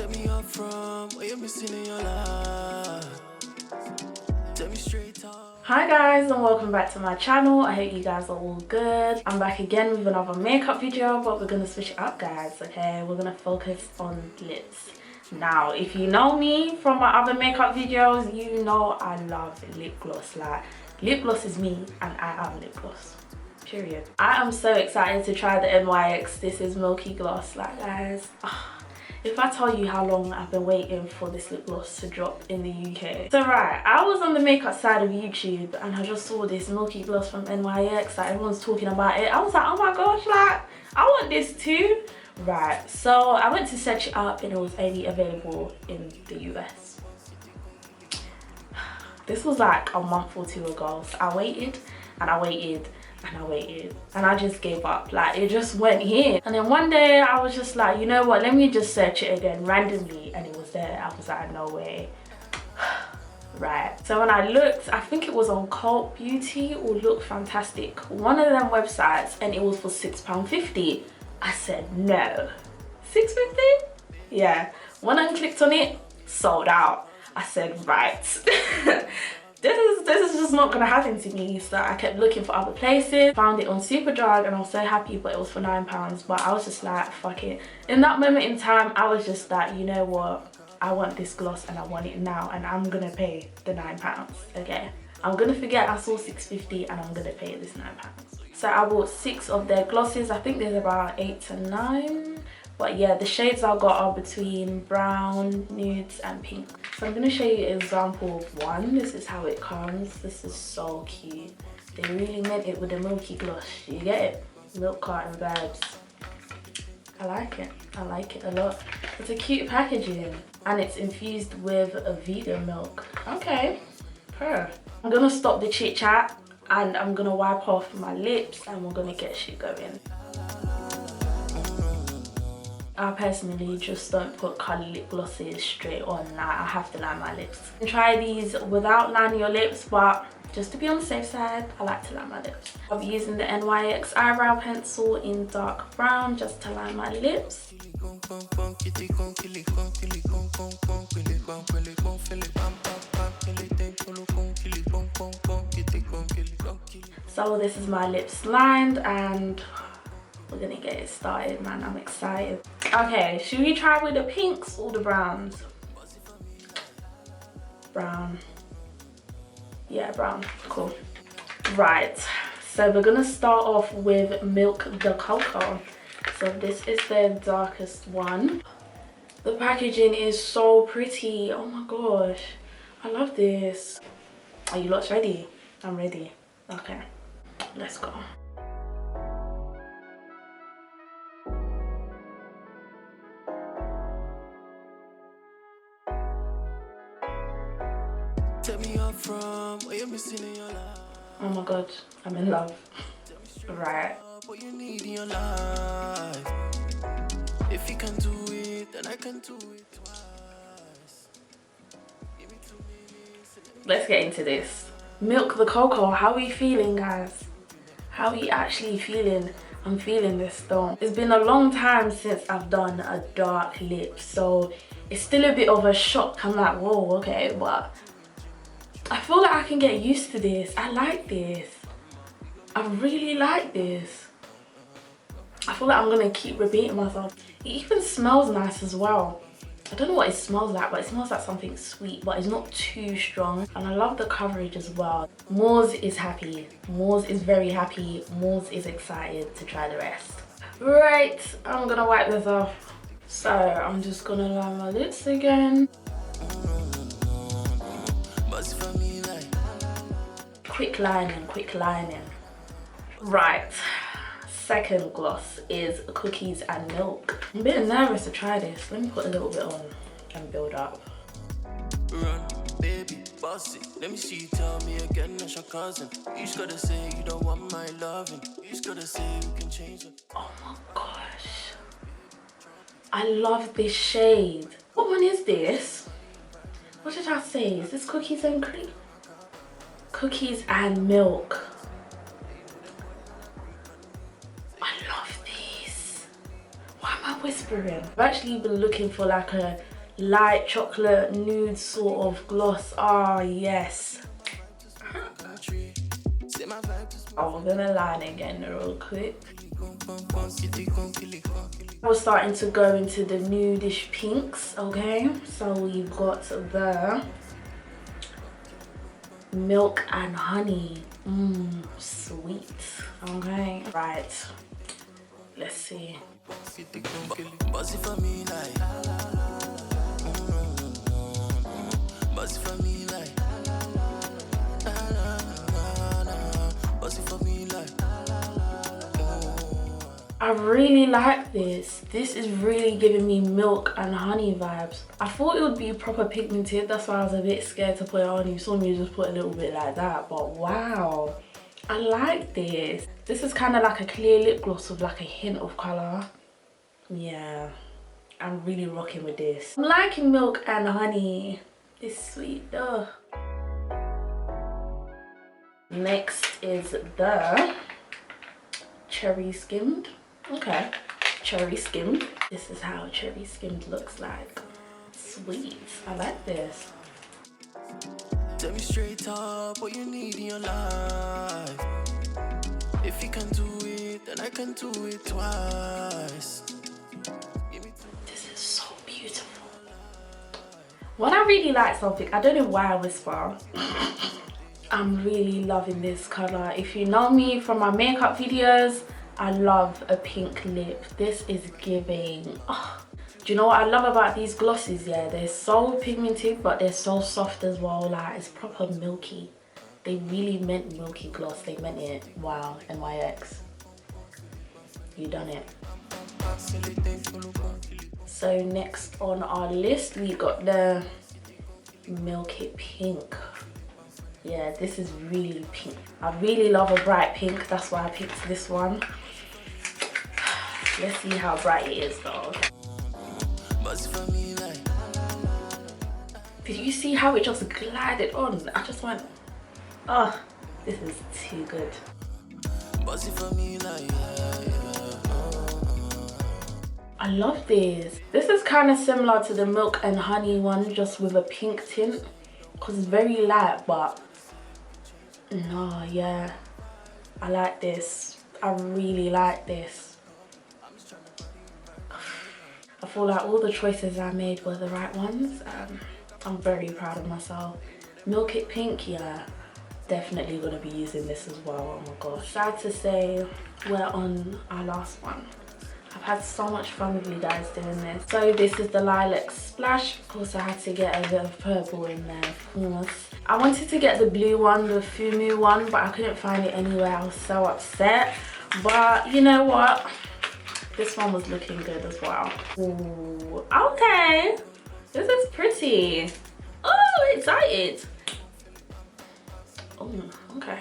Tell me up from where you're missing in your life. Tell me straight up. Hi guys, and welcome back to my channel. I hope you guys are all good. I'm back again with another makeup video, but we're gonna switch it up, guys. Okay, we're gonna focus on lips. Now, if you know me from my other makeup videos, you know I love lip gloss. Like, lip gloss is me and I am lip gloss, period. I am so excited to try the NYX This Is Milky Gloss. Like, guys, if I tell you how long I've been waiting for this lip gloss to drop in the UK. So right, I was on the makeup side of YouTube and I just saw this Milky Gloss from NYX, like everyone's talking about it. I was like, oh my gosh, like, I want this too. Right, so I went to search it up and it was only available in the US. This was like a month or two ago, so I waited and I waited and I waited and I just gave up. Like, it just went here. And then one day I was just like, you know what, let me just search it again randomly, and it was there. I was like, no way. Right, so when I looked, I think it was on Cult Beauty or Look Fantastic, one of them websites, and it was for £6.50. I said no. £6.50? Yeah. When I clicked on it, sold out. I said, right. This is just not gonna happen to me. So I kept looking for other places, found it on Superdrug, and I was so happy, but it was for £9. But I was just like, fuck it. In that moment in time, I was just like, you know what? I want this gloss and I want it now, and I'm gonna pay the £9, okay? I'm gonna forget I saw £6.50 and I'm gonna pay this £9. So I bought 6 of their glosses. I think there's about 8 to 9. But yeah, the shades I got are between brown, nudes and pink. So I'm going to show you an example of one. This is how it comes. This is so cute. They really meant it with the Milky Gloss. You get it? Milk carton vibes. I like it. I like it a lot. It's a cute packaging. And it's infused with a vegan milk. Okay. I'm going to stop the chit chat. And I'm gonna wipe off my lips and we're gonna get shit going. I personally just don't put colour lip glosses straight on. Like, I have to line my lips. You can try these without lining your lips, but just to be on the safe side, I like to line my lips. I'll be using the NYX eyebrow pencil in dark brown just to line my lips. So this is my lips lined and we're gonna get it started, man. I'm excited. Okay, should we try with the pinks or the browns? Brown. Yeah, brown. Cool. Right, so we're gonna start off with Milk the Coco. So this is the darkest one. The packaging is so pretty. Oh my gosh, I love this. Are you lots ready? I'm ready. Okay, let's go. Tell me up from where you're missing in your life. Oh my god, I'm in love. Right. What you need in your life. If you can do it, then I can do it twice. Give me 2 minutes. Let's get into this. Milk the Coco, how are you feeling, guys? How are you actually feeling? I'm feeling this though. It's been a long time since I've done a dark lip, so it's still a bit of a shock. I'm like, whoa, okay, but I feel like I can get used to this. I like this. I really like this. I feel like I'm gonna keep repeating myself. It even smells nice as well. I don't know what it smells like, but it smells like something sweet, but it's not too strong. And I love the coverage as well. Moors is happy. Moors is very happy. Moors is excited to try the rest. Right, I'm gonna wipe this off. So I'm just gonna line my lips again. Quick lining, quick lining. Right. Second gloss is Cookies and Milk. I'm a bit nervous to try this. Let me put a little bit on and build up. Run, baby, boss it. Let me see you tell me again that's your cousin. You just gotta say you don't want my loving. You just gotta say we can change it. Oh my gosh. I love this shade. What one is this? What did I say? Is this Cookies and Cream? Cookies and Milk. I love these. Why am I whispering. I've actually been looking for like a light chocolate nude sort of gloss. Oh yes. Oh, we're gonna line again real quick. We're starting to go into the nudish pinks, okay? So we've got the milk and honey. Sweet. Okay, right. Let's see. I really like this. This is really giving me milk and honey vibes. I thought it would be proper pigmented, that's why I was a bit scared to put it on. You saw me just put a little bit like that, but wow, I like this. This is kind of like a clear lip gloss with like a hint of colour. Yeah, I'm really rocking with this. I'm liking milk and honey. It's sweet though. Next is the cherry skimmed. Okay, cherry skimmed. This is how cherry skimmed looks like. Sweet, I like this. Tell me straight up what you need in your life. If you can do it, then I can do it twice. This is so beautiful. When I really like something, I don't know why I whisper. I'm really loving this colour. If you know me from my makeup videos, I love a pink lip. This is giving. Oh, do you know what I love about these glosses? Yeah, they're so pigmented, but they're so soft as well. Like, it's proper milky. They really meant milky gloss. They meant it. Wow, NYX. You done it. So next on our list, we got the Milky Pink. Yeah, this is really pink. I really love a bright pink. That's why I picked this one. Let's see how bright it is though. Did you see how it just glided on? I just went, oh, this is too good. I love this. This is kind of similar to the milk and honey one, just with a pink tint, because it's very light, but no, yeah, I like this. I really like this. I feel like all the choices I made were the right ones. I'm very proud of myself. Milky Pink, yeah, definitely gonna be using this as well. Oh my gosh. Sad to say we're on our last one. I've had so much fun with you guys doing this. So this is the Lilac Splash. Of course, I had to get a bit of purple in there, of course. I wanted to get the blue one, the Fumu one, but I couldn't find it anywhere. I was so upset. But you know what? This one was looking good as well. Ooh, okay. This is pretty. Oh, excited. Oh, okay.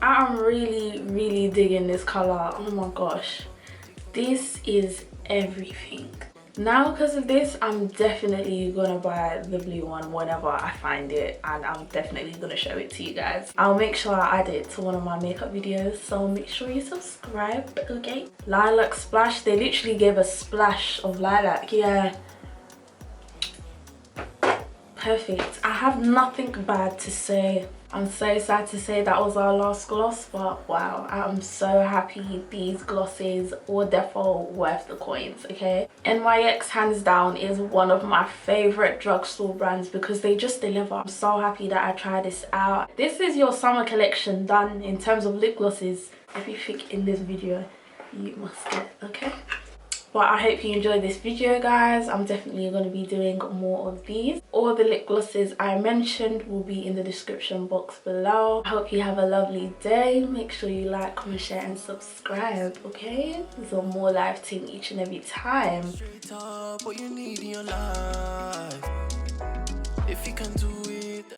I'm really digging this color. Oh my gosh, this is everything. Now because of this, I'm definitely gonna buy the blue one whenever I find it, and I'm definitely gonna show it to you guys. I'll make sure I add it to one of my makeup videos, so make sure you subscribe, okay? Lilac Splash, they literally gave a splash of lilac. Yeah, perfect. I have nothing bad to say. I'm so sad to say that was our last gloss, but wow, I'm so happy. These glosses were definitely worth the coins, okay? NYX hands down is one of my favorite drugstore brands because they just deliver. I'm so happy that I tried this out. This is your summer collection done in terms of lip glosses. Everything in this video you must get, okay? But I hope you enjoyed this video, guys. I'm definitely going to be doing more of these. All the lip glosses I mentioned will be in the description box below. I hope you have a lovely day. Make sure you like, comment, share and subscribe, okay? There's a more live team each and every time. What you need in your life. If you can do it.